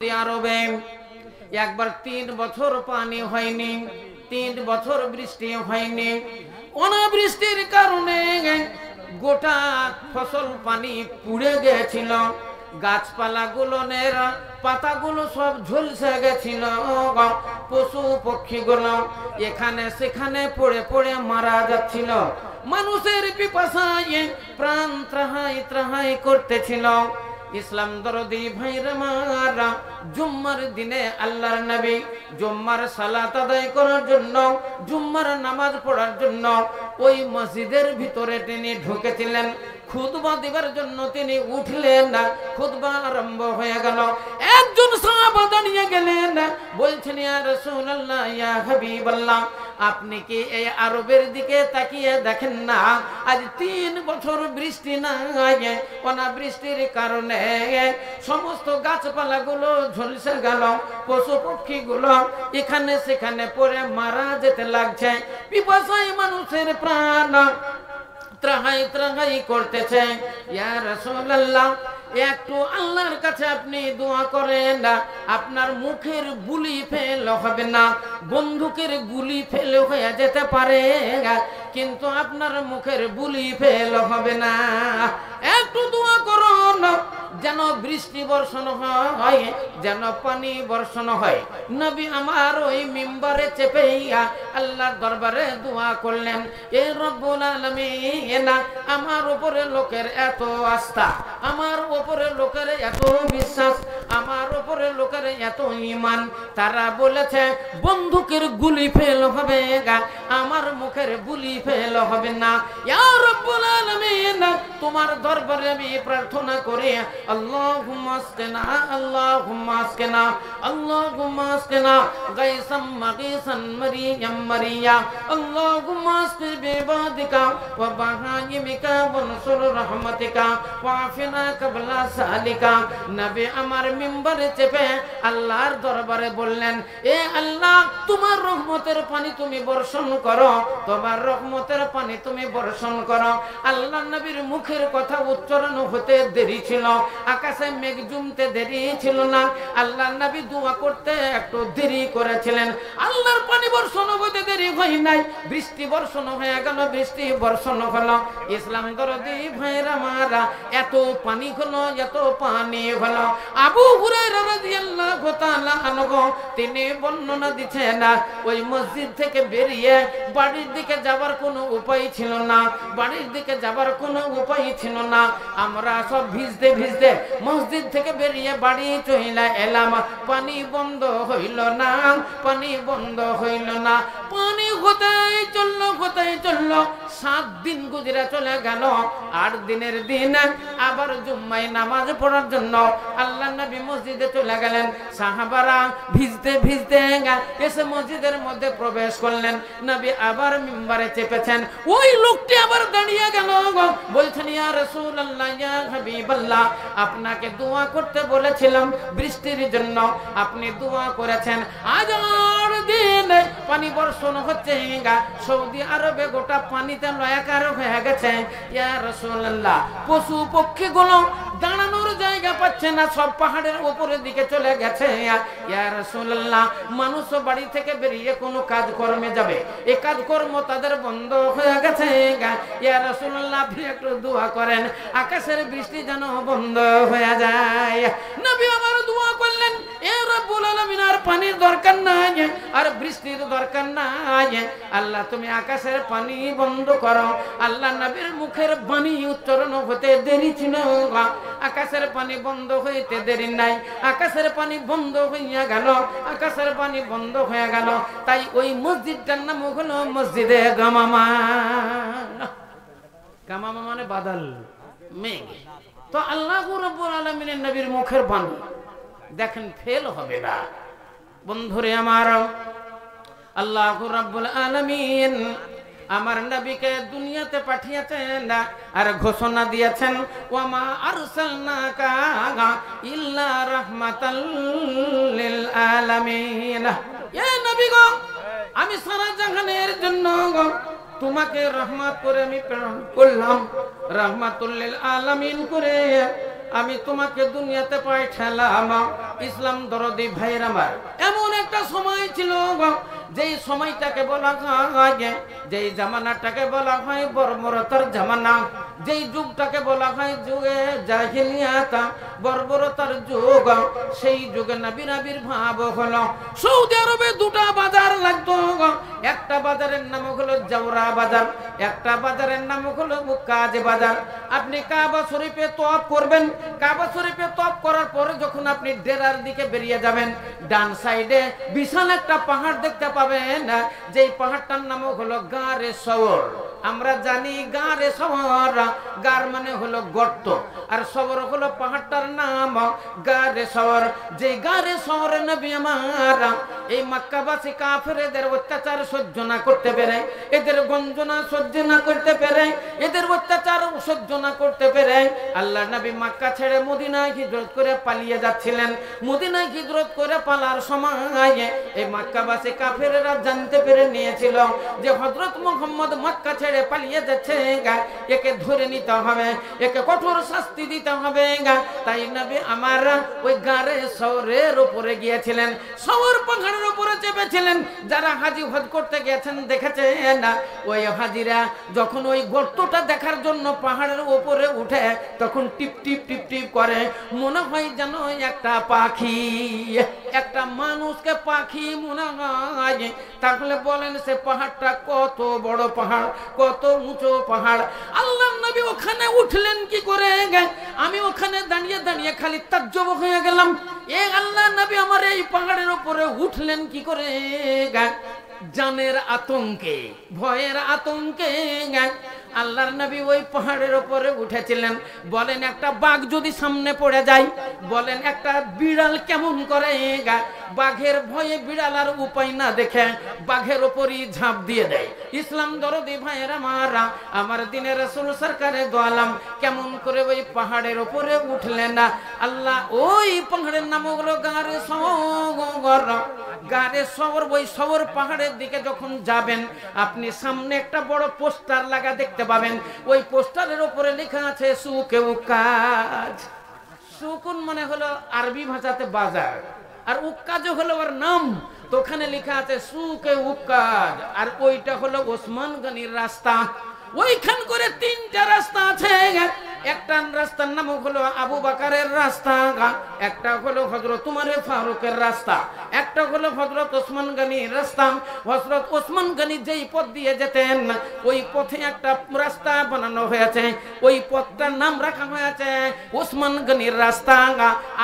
Saudi আরবে একবার 3 বছর পানি হয়নি, 3 বছর বৃষ্টি হয়নি। অনাবৃষ্টির কারণে গোটা ফসল পানি পুড়ে গেছিল, গাছপালাগুলোর পাতাগুলো সব ঝলসে গেছিল, পশু পক্ষীগুলো এখানে সেখানে পড়ে পড়ে মারা যাচ্ছিল। মানুষের পিপাসায় প্রাণ ত্রাহাই ত্রাহাই করতেছিল। ইসলাম দরদি ভাইরা মারা, জুম্মার দিনে আল্লাহর নবী জুম্মার সালাত আদায় করার জন্য, জুম্মার নামাজ পড়ার জন্য ওই মসজিদের ভিতরে তিনি ঢুকেছিলেন। খুতবা দিবার জন্য তিনি উঠলেন না, খুতবা আরম্ভ হয়ে গেল। একজন সাহাবা দাঁড়িয়ে গেলেন, বলছেন ইয়া রাসূলুল্লাহ, ইয়া হাবিবাল্লাহ, আপনি কি এই আরবের দিকে তাকিয়ে দেখেন না, আজ 3 বছর বৃষ্টি নাই, অনাবৃষ্টির কারণে সমস্ত গাছপালাগুলো ঝলসে গেল, পশু পক্ষীগুলো এখানে সেখানে পড়ে মারা যেতে লাগছে। পিপাসায় মানুষের প্রাণ ত্রাহাই ত্রাহাই করতেছে। ইয়া রাসূলুল্লাহ, একটু আল্লাহর কাছে আপনি দোয়া করেন না, আপনার মুখের গুলি ফেল হবে না, বন্দুকের গুলি ফেল হয়ে যেতে পারে কিন্তু আপনার মুখের গুলি ফেল হবে না। একটু দোয়া করুন যেন বৃষ্টি বর্ষণ হয়, যেন পানি বর্ষণ হয়। নবী আমার ওই মিম্বারে চেপে আল্লাহর দরবারে দোয়া করলেন, এ রব্বুল আলামিন, আমার উপরে লোকের এত আস্থা, আমার উপরে লোকের এত বিশ্বাস, আমার উপরে লোকের এত ঈমান, তারা বলেছে বন্দুকের গুলি ফেল হবে, আমার মুখের গুলি ফেল হবে না। ইয়া রব্বুল আলামিন, তোমার দরবারে আমি প্রার্থনা করি, আল্লাহুম্মা আসকিনা, আল্লাহুম্মা আসকিনা, আল্লাহুম্মা আসকিনা গায়সাম মাগিসান মারিয়াম মারিয়া, আল্লাহুম্মা আসকি বিবাদিকা ওয়া বাহাইমিকা ওয়া নসুর রাহমাতিকা ওয়া আফিনা কাবলা সালিকা। নবী আমার মিম্বরে চেপে আল্লাহর দরবারে বললেন, এ আল্লাহ, তোমার রহমতের পানি তুমি বর্ষণ করো, তোমার রহমতের পানি তুমি বর্ষণ করো। আল্লাহ নবীর মুখের কথা উচ্চারণ হতে দেরি ছিল, আকাশে মেঘ জমতে দেরি ছিল না, আল্লাহ নবী দোয়া করতে একটু দেরি করেছিলেন। আল্লাহর পানি বর্ষণ হতে দেরি হয় নাই, বৃষ্টি বর্ষণ হয়ে গেল, বৃষ্টি বর্ষণ হলো। ইসলাম দরদি ভাইরা মারা, এত পানি হলো, এত পানি হলো। আবু হুরায়রা রাদিয়াল্লাহু তাআলা আনহু তিনি বর্ণনা দিচ্ছেন, ওই মসজিদ থেকে বেরিয়ে বাড়ির দিকে যাবার কোনো উপায় ছিল না, বাড়ির দিকে যাবার কোনো উপায় ছিল না। আমরা সব ভিজতে ভিজতে মসজিদ থেকে বেরিয়ে বাড়ি চলে এলাম, পানি বন্ধ হইল না, পানি বন্ধ হইল না। পানি হতেই চললো, হতেই চললো। 7 দিন গুজরে চলে গেল। 8 দিনের দিন আবার জুম্মায় নামাজ পড়ার জন্য আল্লাহ নবী মসজিদে চলে গেলেন। সাহাবারা ভিজতে ভিজতে এসে মসজিদের মধ্যে প্রবেশ করলেন। নবী আবার মিম্বারে চেপেছেন। ওই লোকটি আবার দাঁড়িয়ে গেল, বলছেন, ইয়া রাসূলুল্লাহ, ইয়া হাবিবাল্লাহ, আপনাকে দোয়া করতে বলেছিলাম বৃষ্টির জন্য, আপনি দোয়া করেছেন। আজ 8 দিন পানি বর্ষণ হচ্ছে, সৌদি আরবে গোটা পানিতে লয়াকার হয়ে গেছে। ইয়া রাসূলুল্লাহ, পশু পক্ষীগুলো দাঁড়ানোর জায়গা পাচ্ছে না, সব পাহাড়ের উপরের দিকে চলে গেছে। ইয়া রাসূলুল্লাহ, মানুষ বাড়ি থেকে বেরিয়ে কোনো কাজকর্মে যাবে, এই কাজকর্ম তাদের বন্ধ হয়ে গেছে। ইয়া রাসূলুল্লাহ, আপনি একটু দোয়া করেন, আকাশের বৃষ্টি যেন বন্ধ হয়ে যায়। নবী আমার দোয়া করলেন, এ রব্বুল আলামিন, আর পানির দরকার নাই, আর বৃষ্টির দরকার নাই, আল্লাহ তুমি আকাশের পানি বন্ধ করো। আল্লাহ নবীর মুখের বাণী উচ্চারণ হতে দেরি ছিল, আকাশের পানি বন্ধ হইতে দেরি নাই। আকাশের পানি বন্ধ হইয়া গেল, আকাশের পানি বন্ধ হয়ে গেল। তাই ওই মসজিদটার নাম হলো মসজিদে গামামা। গামামা মানে বাদল, মেঘ। তো আল্লাহ রাব্বুল আলামিনের নবীর মুখের বাণী দেখেন ফেল হবে না। বন্ধুরে আমার, আল্লাহ রাব্বুল আলামিন আমার নবীকে দুনিয়াতে পাঠিয়েছেন আর ঘোষণা দিয়েছেন, ওয়ামা আরসালনাকা ইল্লা রাহমাতাল লিল আলামিন। এ নবী গো, আমি সারা জাহানের জন্য তোমাকে রহমত করে আমি প্রেরণ করলাম, রাহমাতুল লিল আলামিন করে আমি তোমাকে দুনিয়াতে পাঠালাম। ইসলাম দরদি ভাইয়ের আমার, এমন একটা সময় ছিল যেই সময়টাকে বলা হয়, যেই জামানাটাকে বলা হয় বর্বরতার জামানা, যেই যুগটাকে বলা হয় যুগে জাহিলিয়াত, বর্বরতার যুগ। সেই যুগে নবীর আবির্ভাব হলো। সৌদি আরবে দুটা বাজার লাগতো। একটা বাজারের নাম হলো জাওরা বাজার, একটা বাজারের নাম হলো মুক্কাজ বাজার। আপনি কাবা শরীফে তওয়াফ করবেন, কাবা শরীফে তওয়াফ করার পরে যখন আপনি ডেরার দিকে বেরিয়ে যাবেন, ডান সাইডে বিশাল একটা পাহাড় দেখতে পাবেন, যেই পাহাড়টার নাম হলো গারে সওর। আমরা জানি গারে সওর, গার মানে হলো গর্ত, আর সওর হলো পাহাড়টার নাম গারে সওর। যে গারে সওরে নবী আমার এই মক্কাবাসী কাফেরদের অত্যাচার সহ্য না করতে পেরে, এদের গঞ্জনা সহ্য না করতে পেরে, এদের অত্যাচার সহ্য না করতে পেরে আল্লাহ নবী মক্কা ছেড়ে মদিনায় হিজরত করে পালিয়ে যাচ্ছিলেন। মদিনায় হিজরত করে পালার সময় এই মক্কাবাসী কাফেররা জানতে পেরে নিয়েছিল যে হযরত মুহাম্মদ মক্কা ছেড়ে পালিয়ে যাচ্ছে, একে ধরে নিতে হবে, একে কঠোর শাস্তি দিতে হবে। তাই নবী আমার ওই গারে সওরের উপরে গিয়েছিলেন, সওর পাহাড়ের উপরে চেপেছিলেন। যারা হাজি হজ করতে গেছেন দেখেছেন, ওই হাজিরা যখন ওই গর্তটা দেখার জন্য পাহাড়ের উপরে উঠে তখন টিপ টিপ টিপ টিপ করে, মনে হয় যেন একটা পাখি, একটা মানুষকে পাখি মনে হয়। তাহলে বলেন সে পাহাড়টা কত বড় পাহাড়, কত উঁচু পাহাড়। আল্লাহ নবী ওখানে উঠলেন কি করে? আমি ওখানে দাঁড়িয়ে দাঁড়িয়ে খালি তাজ্জব হয়ে গেলাম, এ আল্লাহ নবী আমার এই পাহাড়ের উপরে উঠলেন কি করে? জানের আতঙ্কে, ভয়ের আতঙ্কে আল্লাহর নবী ওই পাহাড়ের উপরে উঠেছিলেন। বলেন একটা বাঘ যদি সামনে পড়ে যায়, বলেন একটা বিড়াল কেমন করে? বাঘের ভয়ে বিড়াল আর উপায় না দেখে বাঘের উপরই ঝাঁপ দিয়ে দেয়। ইসলাম দরদি ভাইয়ের আমার দিনের রাসূল সরকারে দোয়ালাম কেমন করে ওই পাহাড়ের উপরে উঠলেন না। আল্লাহ ওই পাহাড়ের নাম হলো গারে সওর। গারে সওর, ওই সওর পাহাড়ের দিকে যখন যাবেন আপনি সামনে একটা বড় পোস্টার লাগা দেখতে পাবেন। ওই পোস্টারের উপরে লেখা আছে সুকে উকাজ। সুকুন মানে হলো আরবি ভাষাতে বাজার, আর উক্কাজ হলো ওর নাম। তো ওখানে লেখা আছে সুকে উকাজ, আর ওইটা হলো ওসমান গনির রাস্তা। ওইখান করে তিনটা রাস্তা আছে। একটা রাস্তার নাম হলো আবু বকরের রাস্তা, একটা হলো হযরত উমর ফারুকের রাস্তা, একটা হলো হযরত ওসমান গনির রাস্তা। হযরত ওসমান গনি যেই পথ দিয়ে যেতেন ওই পথে একটা রাস্তা বানানো হয়েছে, ওই পথটার নাম রাখা হয়েছে ওসমান গনির রাস্তা।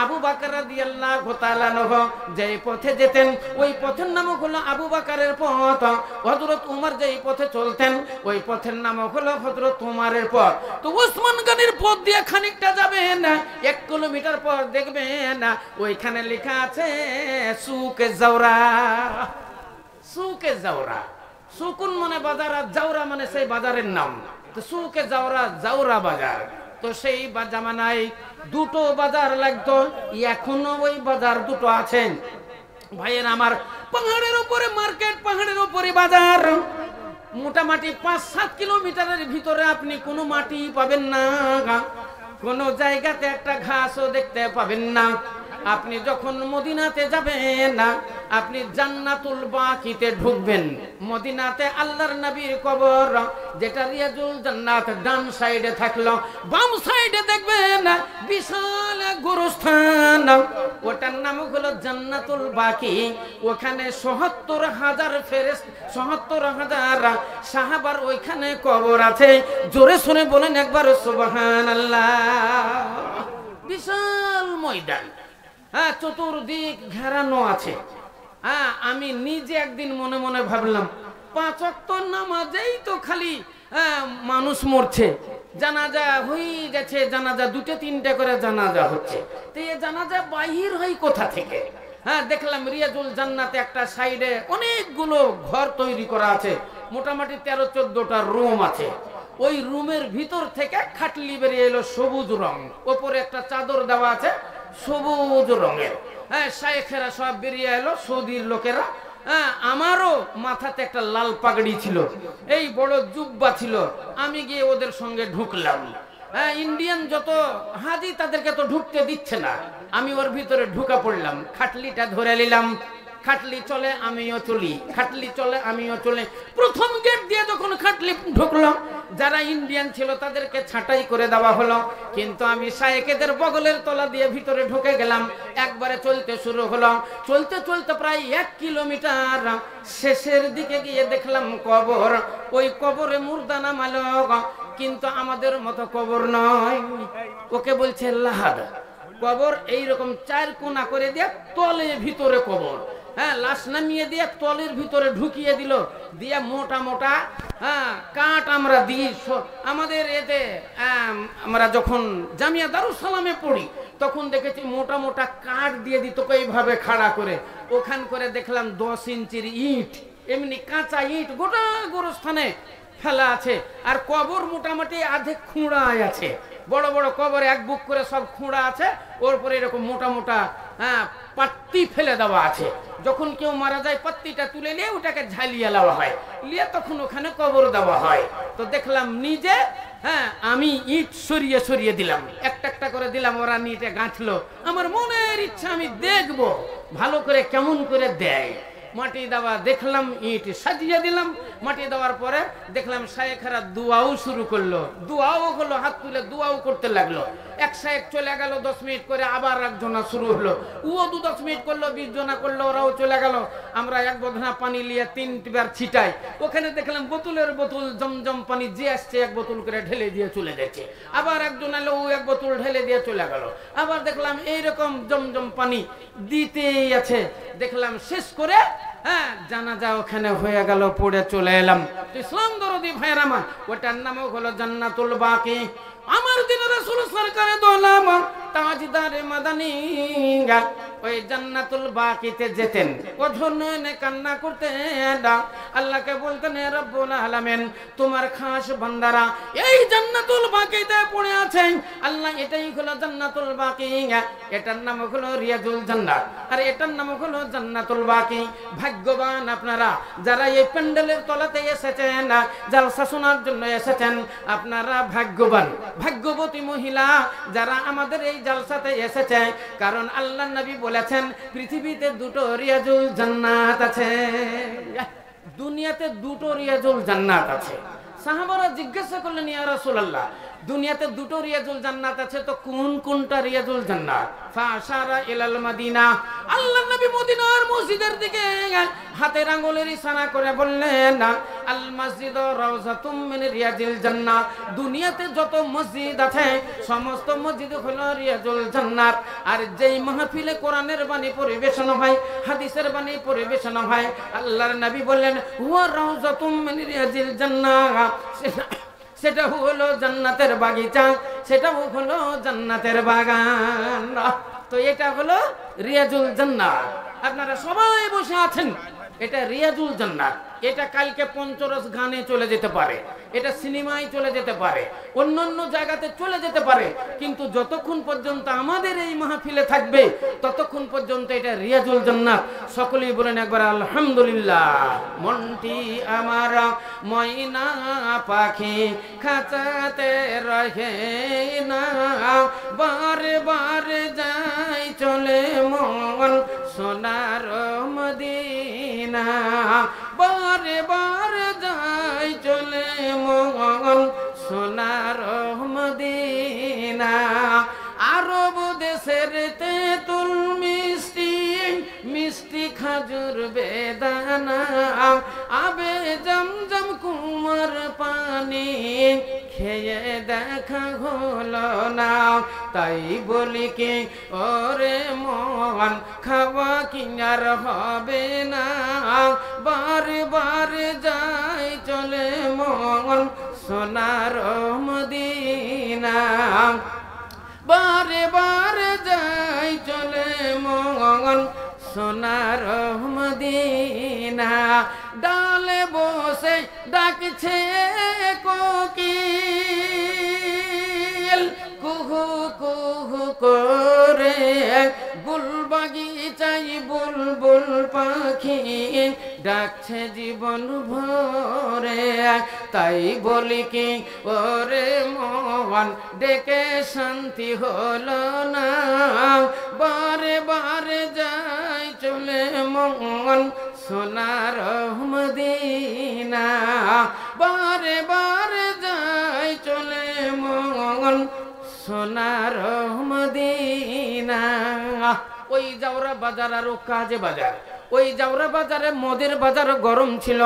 আবু বকর রাদিয়াল্লাহু তাআলা আনহু যেই পথে যেতেন ওই পথের নাম হলো আবু বকরের পথ। হযরত উমর যেই পথে চলতেন ওই পথের নাম হলো হযরত উমরের পথ। তো ওসমান গনির পথ দিয়ে খানিকটা যাবেন, 1 কিলোমিটার পর দেখবেন ওইখানে লেখা আছে সুকে জাওরা। সুকে জাওরা, সুকুন মানে বাজার, আর জাওরা মানে সেই বাজারের নাম। তো সুকে জাওরা, জাওরা বাজার। তো সেই জামানায় দুটো বাজার লাগতো, এখনো ওই বাজার দুটো আছেন ভাইয়ের আমার। পাহাড়ের উপরে মার্কেট, পাহাড়ের উপরে বাজার। মোটামুটি 5-7 কিলোমিটারের ভিতরে আপনি কোনো মাটি পাবেন না, কোনো জায়গাতে একটা ঘাসও দেখতে পাবেন না। আপনি যখন মদিনাতে যাবেন না, আপনি জান্নাতুল বাকিতে ঢুকবেন। মদিনাতে আল্লাহর নবীর কবর, যেটা রিয়াজুল জান্নাত ডান সাইডে থাকলো, বাম সাইডে দেখবেন বিশাল গোরস্থান, ওটার নাম হলো জান্নাতুল বাকি। ওখানে ৭৭,০০০ ফেরেশতা, ৭৭,০০০ সাহাবার ওইখানে কবর আছে। জোরে শুনে বলেন একবার সুবহানাল্লাহ। বিশাল ময়দান, হ্যাঁ, চতুর্দিক ঘেরানো আছে। হ্যাঁ, আমি নিজে একদিন মনে মনে ভাবলাম 5 ওয়াক্ত নামাজেই তো খালি মানুষ মরছে, জানাজা হয়ে যাচ্ছে, জানাজা 2-3টা করে জানাজা হচ্ছে। তো এই জানাজা বাহির হয় কোথা থেকে? হ্যাঁ, দেখলাম রিয়াজুল জান্নাতে একটা সাইডে অনেকগুলো ঘর তৈরি করা আছে, মোটামুটি 13-14টা রুম আছে। ওই রুমের ভিতর থেকে খাটলি বেরিয়ে এলো সবুজ রং, ওপরে একটা চাদর দেওয়া আছে সবুজ রঙের। হ্যাঁ, শায়েখেরা সব বেরিয়ে এলো, সৌদির লোকেরা। হ্যাঁ, আমারও মাথাতে একটা লাল পাগড়ি ছিল, এই বড় জুব্বা ছিল। আমি গিয়ে ওদের সঙ্গে ঢুকলাম। হ্যাঁ, ইন্ডিয়ান যত হাজি তাদেরকে তো ঢুকতে দিচ্ছে না। আমি ওর ভিতরে ঢুকা পড়লাম, খাটলিটা ধরে নিলাম, খাটলি চলে আমিও চলি, খাটলি চলে আমিও চলে। প্রথম গেট দিয়ে যখন খাটলি ঢুকলো, যারা ইন্ডিয়ান ছিল তাদেরকে ছাঁটাই করে দেওয়া হলো, কিন্তু আমি শায়েকেদের বগলের তলা দিয়ে ভিতরে ঢুকে গেলাম। একবারে চলতে শুরু হলো, চলতে চলতে প্রায় 1 কিলোমিটার শেষের দিকে গিয়ে দেখলাম কবর। ওই কবরে মুর্দা নামালো, কিন্তু আমাদের মতো কবর নয়, ওকে বলছে লাহাদ কবর। এইরকম 4 কোনা করে দিয়ে তলে ভিতরে কবর, হ্যাঁ, লাশ নামিয়ে দিয়ে তলের ভিতরে ঢুকিয়ে দিল, দিয়ে মোটা মোটা কাঠ আমরা দিই। আমাদের এতে আমরা যখন জামিয়া দারুস সালামে পড়ি তখন দেখেছি মোটা মোটা কাঠ দিয়ে দিত এইভাবে খাড়া করে। ওখান করে দেখলাম 10 ইঞ্চির ইট, এমনি কাঁচা ইট গোটা গোরস্থানে ফেলা আছে। আর কবর মোটামুটি আধে খুঁড়ায় আছে, বড় বড় কবরে 1 বুক করে সব খুঁড়া আছে, ওর পরে এরকম মোটা মোটা পাত্তি ফেলে দেওয়া আছে। যখন কেউ মারা যায় পাত্তিটা তুলে নিয়ে ওটাকে ঝালিয়ে দেওয়া হয়, নিয়ে তখন ওখানে কবর দেওয়া হয়। তো দেখলাম নিজে, হ্যাঁ, আমি ইট সরিয়ে সরিয়ে দিলাম, একটা একটা করে দিলাম, ওরা নিটে গাঁথলো। আমার মনের ইচ্ছা আমি দেখব ভালো করে কেমন করে দেয়। মাটি দেওয়া দেখলাম, ইট সাজিয়ে দিলাম। মাটি দেওয়ার পরে দেখলাম শায়েখরা দোয়াও শুরু করলো, দোয়াও হলো, হাত তুলে দোয়াও করতে লাগলো। এক শায়েখ চলে গেল, 10 মিনিট করে আবার একজনা শুরু হলো, ও 10 মিনিট করলো, 20 জনা করলো, ওরাও চলে গেল। আমরা 1 বোতল পানি নিয়ে 3বার ছিটাই। ওখানে দেখলাম বোতলের বোতল জমজম পানি যে আসছে 1 বোতল করে ঢেলে দিয়ে চলে যাচ্ছে। আবার একজন এলো, ও 1 বোতল ঢেলে দিয়ে চলে গেল। আবার দেখলাম এইরকম জমজম পানি দিতেই আছে। দেখলাম শেষ করে, হ্যাঁ, জানাজা ওখানে হয়ে গেল, পড়ে চলে এলাম। ইসলাম দরদি ভাইয়ের আমার, ওটার নামও হলো জান্নাতুল বাকি। আমার দিন রাসূল সরকারে দোলাম তাজদারে মাদানী ওই জান্নাতুল বাকিতে যেতেন, অধনে কান্না করতেন, আল্লাহকে বলতেন হে রব্বুল আলামিন, তোমার খাস বান্দারা এই জান্নাতুল বাকিতে পড়ে আছে। আল্লাহ, এটাই হলো জান্নাতুল বাকি, এটার নাম হলো রিয়াজুল জান্নাত, আর এটার নাম হলো জান্নাতুল বাকি। ভাগ্যবান আপনারা যারা এই প্যান্ডেলের তলাতে এসেছেন, জালসা শোনার জন্য এসেছেন, আপনারা ভাগ্যবান, ভাগ্যবতী মহিলা যারা আমাদের এই জালসাতে এসেছে। কারণ আল্লাহর নবী বলেছেন পৃথিবীতে 2টো রিয়াজুল জান্নাত আছে, দুনিয়াতে 2টো রিয়াজুল জান্নাত আছে। সাহাবারা জিজ্ঞাসা করলেন ইয়া রাসূলুল্লাহ, দুনিয়াতে 2টো রিয়াজুল জান্নাত আছে, তো কোন কোনটা রিয়াজুল জান্নাত? ফাশারা ইলাল মাদিনা, আল্লাহর নবী মদিনার মসজিদের দিকে হাতের আঙ্গুলের ইশারা করে বললেন আল মসজিদ রাউজাতুম মিন রিয়াজিল জান্নাহ। দুনিয়াতে যত মসজিদ আছে সমস্ত মসজিদ হলো রিয়াজুল জান্নাত। আর যেই মাহফিলে কোরআনের বাণী পরিবেশন হয়, হাদিসের বাণী পরিবেশন হয়, আল্লাহর নবী বললেন হুয়া রাউজাতুম মিন রিয়াজিল জান্নাহ, সেটা হলো জান্নাতের বাগিচা, সেটাও হলো জান্নাতের বাগান। তো এটা হলো রিয়াজুল জান্নাত। আপনারা সবাই বসে আছেন, এটা রিয়াজুল জান্নাত। এটা কালকে পঞ্চরস গানে চলে যেতে পারে, এটা সিনেমায় চলে যেতে পারে, অন্যান্য জায়গাতে চলে যেতে পারে, কিন্তু যতক্ষণ পর্যন্ত আমাদের এই মাহফিলে থাকবে ততক্ষণ পর্যন্ত এটা রিয়াজুল জান্নাত। সকলেই বলেন একবার আলহামদুলিল্লাহ। মনটি আমার ময়না পাখি খাঁচাতে রহে না, বারে বারে যাই চলে মন সোনার মদিনা, বারে বারে যাই চলে মন সোনার মদিনা। আরব দেশের তেঁতুল মিষ্টি, মিষ্টি খাজুর বেদানা, আবে জমজম কুমার পানি খেয়ে দেখা হলো না। তাই বলি কি ওরে মন, খাওয়া কি আর হবে না, বারে বারে যাই চলে মন সোনার মদিনা, বারে বারে যাই চলে মন সোনার মদিনা। ডালে বসে ডাকছে কোকিল, কুহু কুহু করে গুল বাগিচায় বুলবুল পাখি ডাকছে জীবন ভরে, তাই বলি কি ওরে মন ডেকে শান্তি হলো না, বারে বারে যাই চলে মন সোনার মদিনা, বারে বারে যাই চলে মন সোনার মদিনা। ওই জাউরা বাজার আর কাজে বাজার, ওই জাউরা বাজারে মদের বাজার গরম ছিল,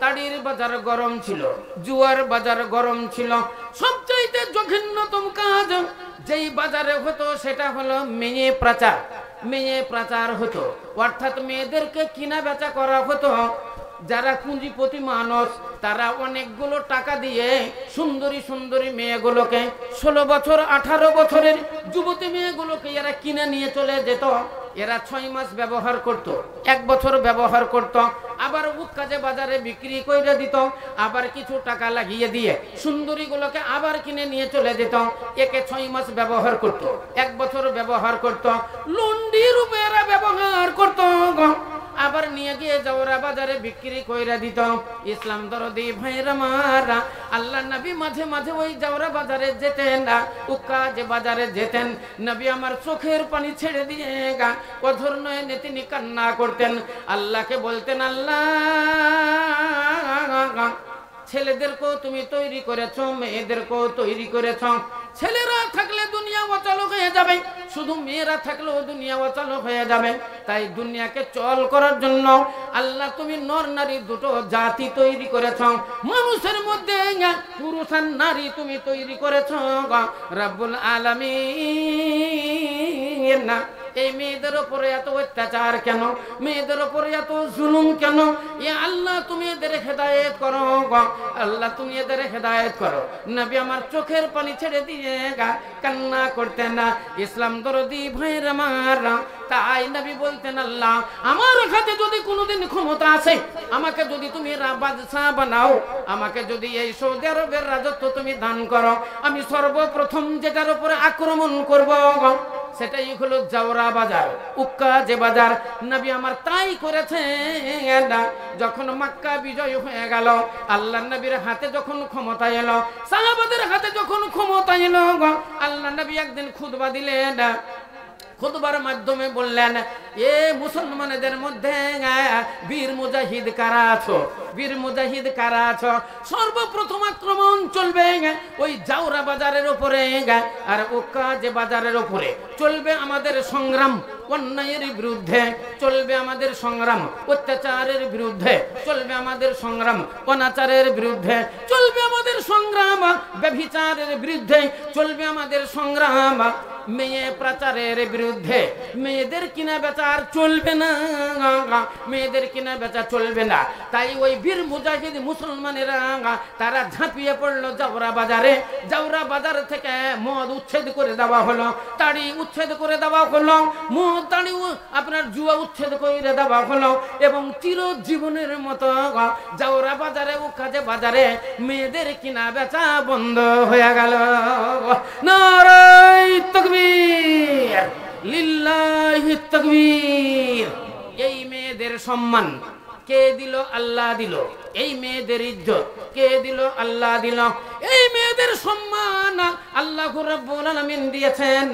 তাড়ির বাজার গরম ছিল, জুয়ার বাজার গরম ছিল। সবচাইতে জঘন্যতম কাজ যেই বাজারে হতো সেটা হলো মেয়ে প্রচার। মেয়ে প্রচার হতো, অর্থাৎ মেয়েদেরকে কিনা বেচা করা হতো। যারা পুঁজিপতি মানুষ তারা অনেকগুলো টাকা দিয়ে সুন্দরী সুন্দরী মেয়েগুলোকে, 16 বছর 18 বছরের যুবতী মেয়েগুলোকে এরা কিনে নিয়ে চলে যেত। এরা 6 মাস ব্যবহার করত, 1 বছর ব্যবহার করত, আবার কাজে বাজারে বিক্রি করে দিত, আবার কিছু টাকা লাগিয়ে দিয়ে সুন্দরীগুলোকে আবার কিনে নিয়ে চলে যেত। একে 6 মাস ব্যবহার করত, 1 বছর ব্যবহার করত, লুন্ডি রূপে এরা ব্যবহার করত, আবার নিয়ে গিয়ে জাউরা বাজারে বিক্রি কইরা দিত। ইসলাম দরদি ভাইরা মারা, আল্লাহ নবী মাঝে মাঝে ওই জাউরা বাজারে যেতেন, উকাজ বাজারে যেতেন। নবী আমার চোখের পানি ছেড়ে দিয়ে অধর নয়নে তিনি কান্না করতেন, আল্লাহকে বলতেন, আল্লাহ ছেলেদেরকেও তুমি তৈরি করেছো, মেয়েদেরকেও তৈরি করেছো। ছেলেরা থাকলে দুনিয়া অচল হয়ে যাবে, শুধু মেয়েরা থাকলেও দুনিয়া অচল হয়ে যাবে। তাই দুনিয়াকে চল করার জন্য আল্লাহ তুমি নর নারী দুটো জাতি তৈরি করেছো। মানুষের মধ্যে পুরুষ আর নারী তুমি তৈরি করেছো রব্বুল আলামিন। না এই মেয়েদের উপরে এত অত্যাচার কেন, মেয়েদের উপরে এত জুলুম কেন? এ আল্লাহ তুমি এদের হেদায়েত করো, আল্লাহ তুমি এদের হেদায়েত করো। নবী আমার চোখের পানি ছেড়ে দিয়ে কান্না করতেন না। ইসলাম দরদি ভাইরা মারা, তাই নবী বলতেন, আল্লাহ আমার হাতে যদি কোনোদিন ক্ষমতা আছে, আমাকে যদি তুমি বাদশাহ বানাও, আমাকে যদি এই সৌদি আরবের রাজত্ব তুমি দান করো, আমি সর্বপ্রথম যেটার উপরে আক্রমণ করব সেটাই হলো জাউরা বাজার, উক্কাজ বাজার। নবী আমার তাই করেছেন। যখন মক্কা বিজয় হয়ে গেল, আল্লাহ নবীর হাতে যখন ক্ষমতা এলো, সাহাবাদের হাতে যখন ক্ষমতা এলো, আল্লাহ নবী একদিন খুতবা দিলেন। খুতবার মাধ্যমে বললেন, এ মুসলমানদের মধ্যে বীর মুজাহিদ কারা আছো, বীর মুজাহিদ কারা আছো? সর্বপ্রথম আক্রমণ চলবে ওই জাউরা বাজারের উপরে আর উকাজ বাজারের উপরে। চলবে আমাদের সংগ্রাম অন্যায়ের বিরুদ্ধে, চলবে আমাদের সংগ্রাম অত্যাচারের বিরুদ্ধে, চলবে আমাদের সংগ্রাম অনাচারের বিরুদ্ধে, চলবে আমাদের সংগ্রাম ব্যভিচারের বিরুদ্ধে, চলবে আমাদের সংগ্রাম মেয়ে প্রচারের বিরুদ্ধে। মেয়েদের কিনা বেচার চলবে না, মেয়েদের কিনা বেচা চলবে না। তাই ওই বীর মুজাহিদ মুসলমানেরা তারা ঝাঁপিয়ে পড়লো জাউরা বাজারে। জাউরা বাজার থেকে মদ উচ্ছেদ করে দেওয়া হলো, তাড়ি উচ্ছেদ করে দেওয়া হলো, মদ তাড়ি আপনার জুয়া উচ্ছেদ করে দেওয়া হলো, এবং চিরজীবনের মতো জাউরা বাজারে উকাজে বাজারে মেয়েদের কিনা বেচা বন্ধ হয়ে গেল। নারায়ে তাকবীর, লিল্লাহি তাকবীর। এই মেয়েদের সম্মান কে দিল? আল্লাহ দিল। এই মেয়েদের ইজ্জত কে দিল? আল্লাহ দিল। এই মেয়েদের সম্মান আল্লাহ রাব্বুল আলামিন দিয়েছেন।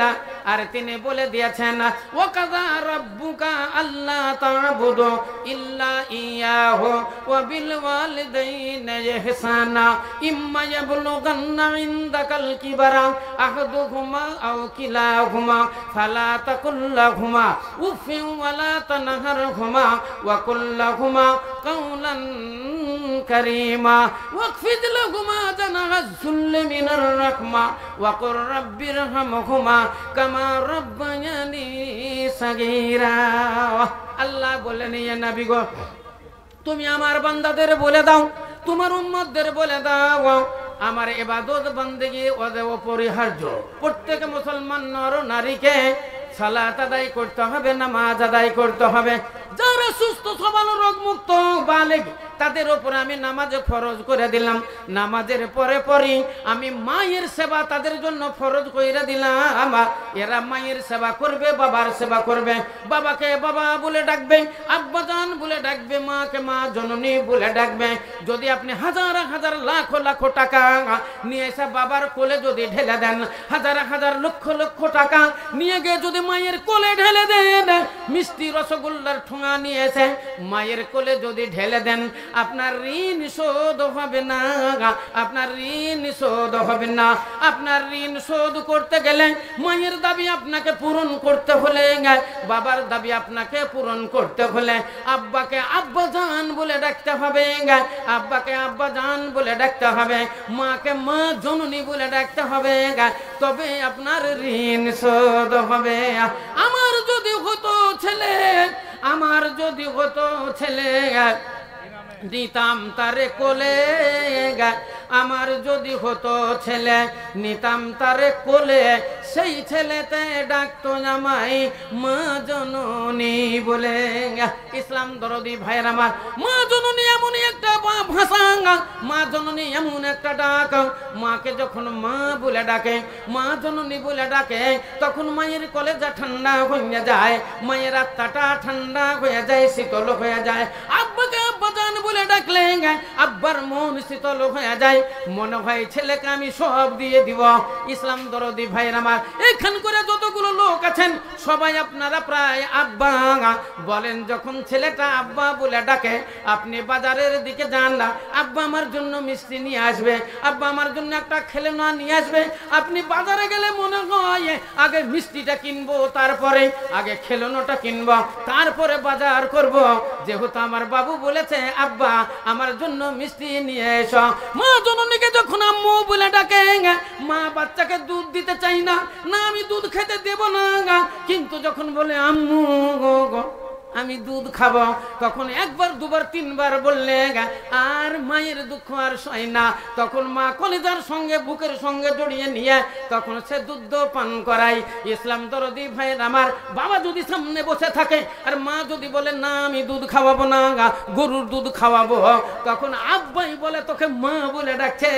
আর তিনি বলে দিয়েছেন, ওয়া কাযা রাব্বুকা আল্লা তা'বুদু ইল্লা ইয়াহু ওয়া বিল ওয়ালিদাইনি ইহসানা ইম্মা ইয়াবলুগান্না ইনদাকাল কিবারা আহাদুহুমা আও কিলাহুমা ফালা তাকুল লাহুমা উফিন ওয়া লা তানহারহুমা ওয়া কুল লাহুমা কাওলান কারীমা ওয়াকফিদ লাহুমা জানাহাজ যুল্লি মিনার রাহমা ওয়া কুর রাব্বিরহামহুমা কামা রাব্বায়ানি সাগীরা। আল্লাহ বলেন, ইয়া নবী গো, তুমি আমার বান্দাদের বলে দাও, তোমার উম্মতদের বলে দাও, আমার ইবাদত বন্দেগী অপরিহার্য। প্রত্যেক মুসলমান নর নারীকে সালাত আদায় করতে হবে, নামাজ আদায় করতে হবে। যারা সুস্থ সবল রোগ মুক্ত বালেগ তাদের উপরে আমি নামাজ ফরজ করে দিলাম। নামাজের পরে পরই আমি মায়ের সেবা তাদের জন্য ফরজ করে দিলাম। এরা মায়ের সেবা করবে, বাবার সেবা করবে। বাবাকে বাবা বলে ডাকবে, আব্বাজান বলে ডাকবে, মাকে মা জননী বলে ডাকবে। যদি আপনি হাজার হাজার লাখ লাখ টাকা নিয়ে এসে বাবার কোলে যদি ঢেলে দেন, হাজার হাজার লক্ষ লক্ষ টাকা নিয়ে গিয়ে যদি মায়ের কোলে ঢেলে দেন, মিষ্টি রসগোল্লার ঠোঙা নিয়ে এসে মায়ের কোলে যদি ঢেলে দেন, আপনার ঋণ শোধ হবে না, আপনার ঋণ শোধ হবে না। আপনার ঋণ শোধ করতে গেলে মায়ের দাবি আপনাকে পূরণ করতে হলে, বাবার দাবি আপনাকে পূরণ করতে হলে আব্বাকে আব্বাজান বলে ডাকতে হবে, আব্বাকে আব্বাজান বলে ডাকতে হবে, মাকে মা জননী বলে ডাকতে হবে, তবে আপনার ঋণ শোধ হবে। আমার যদি হতো ছেলে, আমার যদি হতো ছেলে, নিতাম তারে কোলে, আমার যদি হতো ছেলে, নিতাম তারে কোলে, সেই ছেলেতে ডাকতো আমায় মা জননী বলে। ইসলাম দরদি ভাইয়ের আমার, মা জননী এমন একটা ভাষা, মা জননী এমন একটা ডাক। মাকে যখন মা বলে ডাকে, মা জননী বলে ডাকে, তখন মায়ের কলেজা ঠান্ডা হয়ে যায়, মায়ের আত্মাটা ঠান্ডা হয়ে যায়, শীতল হয়ে যায়। আব্বাকে আব্বাজান বলে ডাকলে আব্বার মন শীতল হয়ে যায়, মনে হয় ছেলেকে আমি সব দিয়ে দিব। ইসলাম দরদি ভাইয়ের আমার, এখান করে যতগুলো লোক আছেন সবাই আপনারা প্রায় আব্বা বলেন। যখন ছেলেটা আব্বা বলে ডাকে, আপনি বাজারের দিকে যান না, আব্বা আমার জন্য মিষ্টি নিয়ে আসবে, আব্বা আমার জন্য একটা খেলনা নিয়ে আসবে। আপনি বাজারে গেলে মনে হয় আগে মিষ্টিটা কিনবো, তারপরে আগে খেলনাটা কিনবো, তারপরে বাজার করব। যেহেতু আমার বাবু বলেছে আব্বা আমার জন্য মিষ্টি নিয়ে এসো। মা জননীকে যখন আম্মু বলে ডাকে, মা বাচ্চাকে দুধ দিতে চাই না, না আমি দুধ খেতে দেব না, কিন্তু যখন বলে আম্মু আমি দুধ খাবো, তখন একবার দুবার তিনবার বললে আর মায়ের দুঃখ আর সয় না। তখন মা কলিজার সঙ্গে বুকের সঙ্গে জড়িয়ে নিয়ে তখন সে দুধ পান করাই। ইসলাম দরদি ভাইয়ের আমার, বাবা যদি সামনে বসে থাকে আর মা যদি বলে না আমি দুধ খাওয়াবো না, গরুর দুধ খাওয়াবো, তখন আব্বাই বলে তোকে মা বলে ডাকছে,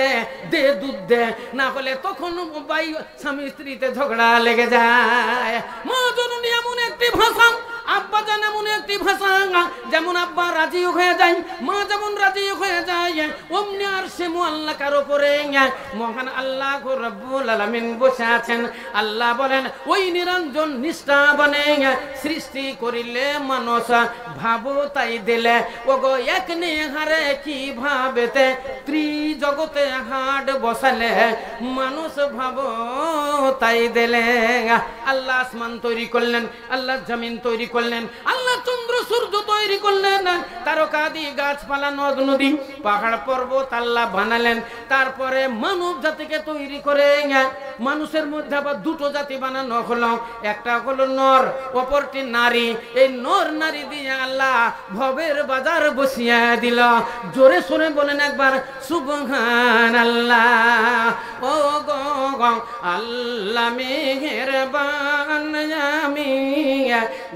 দে দুধ দে, না হলে তখন ভাই স্বামী স্ত্রীতে ঝগড়া লেগে যায়। মা জননী এমন একটি ভাষা, আব্বা জান এমন একটি ভাষা, যেমন আব্বা রাজি হয়ে যায়, মা যেমন রাজি হয়ে যায়, অমনি আর সে মুআল্লাকার উপরে মহান আল্লাহ রাব্বুল আলামিন বসে আছেন। আল্লাহ বলেন ওই নিরঞ্জন নিষ্ঠা বনে সৃষ্টি করিলে মানুষ ভাবো তাই দিলে, ওগো এক নেহারে কি ভাবেতে ত্রিজগতে হাট বসালে, মানুষ ভাবো তাই দিলে। আল্লাহ আসমান তৈরি করলেন, আল্লাহ জমিন তৈরি করলেন, আল্লাহ চন্দ্র সূর্য তৈরি করলেন, তারকাদি গাছপালা নদ নদী পাহাড় পর্বত আল্লাহ বানালেন। তারপরে মানব জাতিকে তৈরি করে মানুষের মধ্যে আবার দুটো জাতি বানানো হলো, একটা হলো নর, অপরটি নারী। এই নর নারী দিয়ে আল্লাহ ভবের বাজার বসিয়ে দিল। জোরে শুনে বলেন একবার সুবহানাল্লাহ। ও গো আল্লাহ মেহেরবান, আমি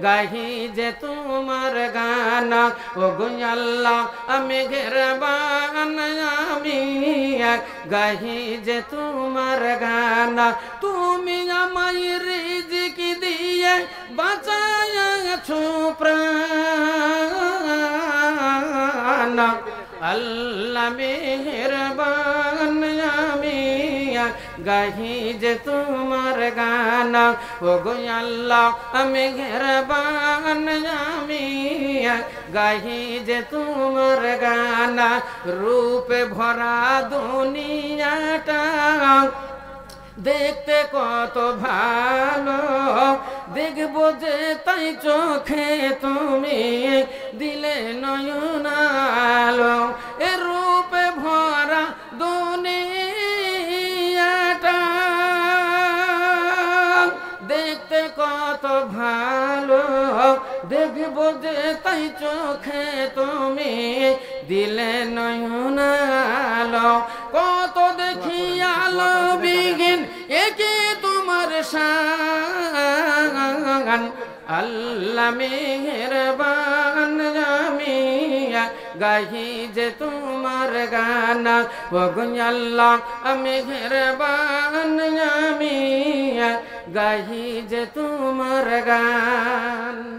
গাহি যে তোমার গান, ও গো আল্লাহ মেহেরবান, আমি গাহি যে তোমার গান। তুমি আমায় রিজিক দিয়ে বাঁচাইছো প্রাণ, আল্লাহ মেহেরবান, আমি গাহি যে তোমার গান, ও গো আল্লাহ মেহেরবান, আমি গাহি যে তোমার গান। রূপে ভরা দুনিয়াটা দেখতে কত ভালো, দেখবো যে তাই চোখে তুমি দিলে নয়ন আলো। এ রূপে ভরা দুনিয়াটা দেখতে কত ভালো, দেখবো যে তাই চোখে তুমি দিলে নয়ন আলো। কত দেখি আলো বিহীন একে তোমার শান, আল্লাহ মেহেরবান, আমি গাহি যে তোমার গান ও আল্লাহ মেহেরবান আমি গাহি যে তোমার গান।